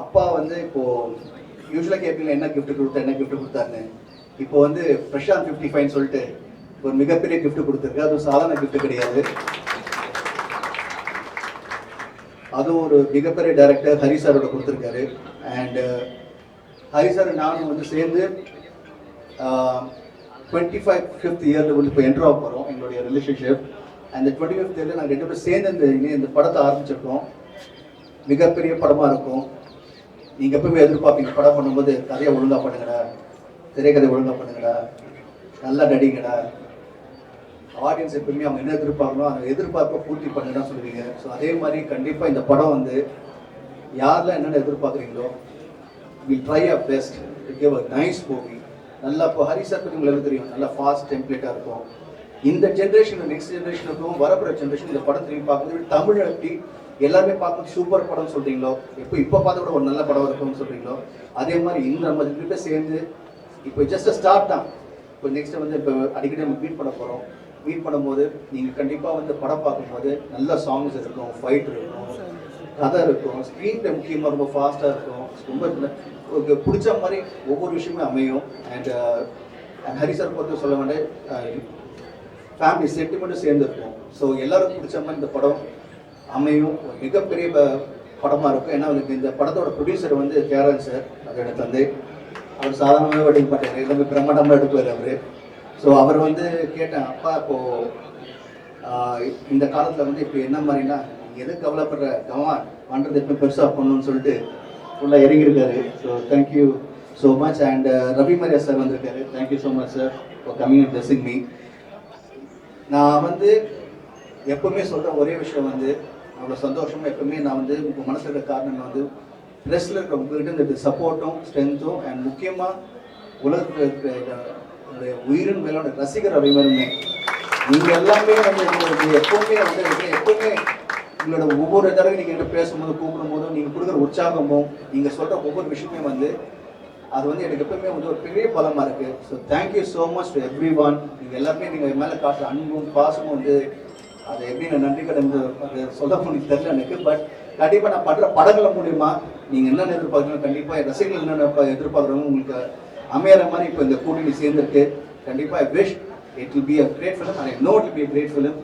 அப்பா வந்து இப்போது யூஸ்வலாக கேட்பீங்க என்ன கிஃப்ட் கொடுத்தாருன்னு. இப்போ வந்து பிரசாந்த் 55 சொல்லிட்டு ஒரு மிகப்பெரிய கிஃப்ட் கொடுத்துருக்கு. அது சாதாரண கிஃப்ட் கிடையாது. அதுவும் ஒரு மிகப்பெரிய டைரக்டர் ஹரி சாரோட கொடுத்துருக்காரு. அண்ட் ஹரி சார் நானும் வந்து சேர்ந்து 25th இயரில் வந்து இப்போ என்ட்ரு ஆக போகிறோம் எங்களுடைய ரிலேஷன்ஷிப். அந்த 25th இயரில் நாங்கள் 2 பேரும் சேர்ந்து இந்த படத்தை ஆரம்பிச்சிருக்கோம். மிகப்பெரிய படமாக இருக்கும். நீங்கள் எப்பவுமே எதிர்பார்ப்பீங்க படம் பண்ணும்போது கதையை ஒழுங்காக பண்ணுங்கடா, திரைக்கதை ஒழுங்காக பண்ணுங்கடா, நல்லா நடிங்கடா. ஆடியன்ஸ் எப்பவுமே அவங்க என்ன எதிர்பார்க்கணும் அந்த எதிர்பார்ப்பை பூர்த்தி பண்ணுங்கன்னு சொல்லுவீங்க. ஸோ அதே மாதிரி கண்டிப்பாக இந்த படம் வந்து யாரெல்லாம் என்னென்ன எதிர்பார்க்குறீங்களோ will try a best to give a nice movie. நல்லா இப்போ ஹரி சார் பற்றி உங்களுக்கு தெரியும், நல்லா ஃபாஸ்ட் டெம்ப்ளேட்டாக இருக்கும். இந்த ஜென்ரேஷன் நெக்ஸ்ட் ஜென்ரேஷனுக்கும் வரப்போகிற ஜென்ரேஷன் இந்த படம் திரும்பி பார்க்கும்போது தமிழ் எப்படி எல்லாருமே பார்க்க சூப்பர் படம் சொல்கிறீங்களோ, இப்போ பார்த்த கூட ஒரு நல்ல படம் இருக்கும்னு சொல்கிறீங்களோ, அதே மாதிரி இந்த நம்ம 2 பேர் சேர்ந்து இப்போ ஜஸ்ட் ஸ்டார்ட் தான். இப்போ நெக்ஸ்ட் வந்து இப்போ அடிக்கடி நம்ம மீட் பண்ண போகிறோம். மீட் பண்ணும்போது நீங்கள் கண்டிப்பாக வந்து படம் பார்க்கும்போது நல்ல சாங்ஸ் இருக்கும், ஃபைட் இருக்கும், கதை இருக்கும், ஸ்க்ரீன் டைம் முக்கியமாக ரொம்ப ஃபாஸ்ட்டாக இருக்கும். ரொம்ப உங்களுக்கு பிடிச்ச மாதிரி ஒவ்வொரு விஷயமே அமையும். அண்ட் ஹரி சார் பொறுத்து சொல்ல வேண்டிய ஃபேமிலி சென்டிமெண்ட்டும் சேர்ந்துருக்கும். ஸோ எல்லாருக்கும் பிடிச்ச மாதிரி இந்த படம் அமையும். மிகப்பெரிய படமாக இருக்கும். ஏன்னா இந்த படத்தோட ப்ரொடியூசர் வந்து கேரன் சார், அதோட தந்தை. அவர் சாதாரணமாக வெட்டிங் மாட்டார், எல்லாமே பிரம்மாண்டமாக எடுப்பார் அவர். ஸோ அவர் வந்து கேட்டேன், அப்பா இப்போது இந்த காலத்தில் வந்து இப்போ என்ன மாதிரினா எது கவலைப்படுற கவான் பண்ணுறது எப்போ பெருசாக பண்ணணும்னு சொல்லிட்டு ஃபுல்லாக இறங்கியிருக்காரு. So thank you so much. And Ravi Maria sir வந்திருக்காரு. Thank you so much sir for coming and blessing me. நான் வந்து எப்பவுமே சொல்கிற ஒரே விஷயம் வந்து அவ்வளோ சந்தோஷமாக எப்பவுமே நான் வந்து உங்கள் மனசில் இருக்கிற காரணம் வந்து ப்ரெஸ்ஸில் இருக்கிற உங்கள்கிட்ட இந்த சப்போர்ட்டும் ஸ்ட்ரென்த்தும் அண்ட் முக்கியமாக உலகத்தில் இருக்கிற என்னுடைய உயிரின் மேலோட ரசிகர் அனைவருமே நீங்கள் எல்லாமே வந்து எப்பவுமே வந்து எப்பவுமே உங்களோட ஒவ்வொரு தடவை நீங்கள் கிட்ட பேசும்போது கூப்பிடும்போதும் நீங்கள் கொடுக்குற உற்சாகமும் நீங்கள் சொல்கிற ஒவ்வொரு விஷயமே வந்து அது வந்து எனக்கு எப்பவுமே வந்து ஒரு பெரிய பலமாக இருக்குது. So thank you so much to every one. நீங்கள் எல்லாருமே நீங்கள் மேலே காட்டுற அன்பும் பாசமும் வந்து அதை எப்படி நான் நன்றி கடன் அது சொல்ல முடியும் தெரியல எனக்கு. பட் கண்டிப்பாக நான் பண்ணுற படங்களை மூலிமா நீங்கள் என்னென்ன எதிர்பார்க்குறீங்க, கண்டிப்பாக ரசிகர்கள் என்னென்ன எதிர்பார்க்குறவங்க உங்களுக்கு அமையிற மாதிரி இப்போ இந்த கூட்டணி சேர்ந்துருக்கு. கண்டிப்பாக I wish it will be a great film. I know it will be a great film.